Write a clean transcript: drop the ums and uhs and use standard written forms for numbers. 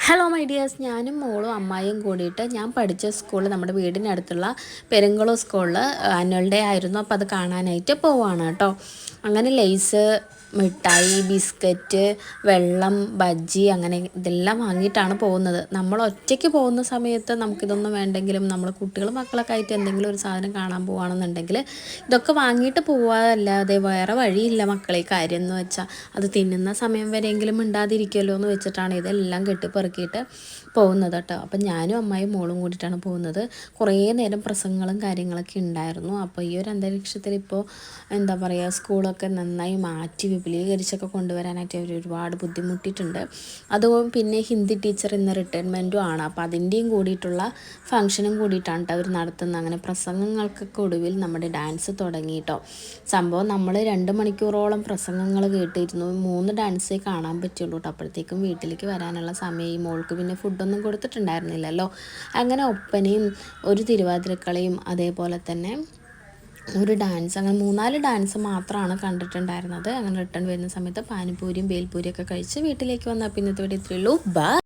Hello my dears, ഞാനും മോളും അമ്മായിയും കൂടിയിട്ട് ഞാൻ പഠിച്ച സ്കൂളിൽ നമ്മുടെ വീടിനടുത്തുള്ള പെരുങ്കുളം സ്കൂളിൽ ആനുവൽ ഡേ ആയിരുന്നു. അപ്പോൾ അത് കാണാനായിട്ട് പോവാണ് കേട്ടോ. അങ്ങനെ ലേസ്, മിഠായി, ബിസ്ക്കറ്റ്, വെള്ളം, ബജ്ജി അങ്ങനെ ഇതെല്ലാം വാങ്ങിയിട്ടാണ് പോകുന്നത്. നമ്മൾ ഒറ്റയ്ക്ക് പോകുന്ന സമയത്ത് നമുക്കിതൊന്നും വേണ്ടെങ്കിലും നമ്മൾ കുട്ടികളും മക്കളൊക്കെ ആയിട്ട് എന്തെങ്കിലും ഒരു സാധനം കാണാൻ പോവുകയാണെന്നുണ്ടെങ്കിൽ ഇതൊക്കെ വാങ്ങിയിട്ട് പോവാതല്ലാതെ വേറെ വഴിയില്ല മക്കളെ. കാര്യം എന്ന് വെച്ചാൽ അത് തിന്നുന്ന സമയം വരെയെങ്കിലും മിണ്ടാതിരിക്കുമല്ലോ എന്ന് വെച്ചിട്ടാണ് ഇതെല്ലാം കെട്ടിപ്പെറുക്കിയിട്ട് പോകുന്നത് കേട്ടോ. അപ്പം ഞാനും അമ്മായും മോളും കൂടിയിട്ടാണ് പോകുന്നത്. കുറേ നേരം പ്രസംഗങ്ങളും കാര്യങ്ങളൊക്കെ ഉണ്ടായിരുന്നു. അപ്പോൾ ഈ ഒരു അന്തരീക്ഷത്തിൽ ഇപ്പോൾ എന്താ പറയുക, സ്കൂളൊക്കെ നന്നായി മാറ്റി വിപുലീകരിച്ചൊക്കെ കൊണ്ടുവരാനായിട്ട് അവർ ഒരുപാട് ബുദ്ധിമുട്ടിയിട്ടുണ്ട്. അതുകൊണ്ട് പിന്നെ ഹിന്ദി ടീച്ചർ ഇന്ന് റിട്ടയർമെൻറ്റും ആണ്. അപ്പോൾ അതിൻ്റെയും കൂടിയിട്ടുള്ള ഫംഗ്ഷനും കൂടിയിട്ടാണ് അവർ നടത്തുന്നത്. അങ്ങനെ പ്രസംഗങ്ങൾക്കൊക്കെ ഒടുവിൽ നമ്മുടെ ഡാൻസ് തുടങ്ങിയിട്ടോ. സംഭവം നമ്മൾ 2 മണിക്കൂറോളം പ്രസംഗങ്ങൾ കേട്ടിരുന്നു. 3 ഡാൻസേ കാണാൻ പറ്റുള്ളൂ കേട്ടോ. അപ്പോഴത്തേക്കും വീട്ടിലേക്ക് വരാനുള്ള സമയം. ഈ മോൾക്ക് പിന്നെ ഫുഡൊന്നും കൊടുത്തിട്ടുണ്ടായിരുന്നില്ലല്ലോ. അങ്ങനെ ഒപ്പനയും ഒരു തിരുവാതിരക്കളിയും അതേപോലെ തന്നെ ഒരു ഡാൻസ്, അങ്ങനെ 3-4 ഡാൻസ് മാത്രമാണ് കണ്ടിട്ടുണ്ടായിരുന്നത്. അങ്ങനെ റിട്ടേൺ വരുന്ന സമയത്ത് പാനിപ്പൂരിയും ബേൽപൂരിയൊക്കെ കഴിച്ച് വീട്ടിലേക്ക് വന്നാൽ പിന്നെ ഇത്രയേ ഉള്ളൂ. ബൈ.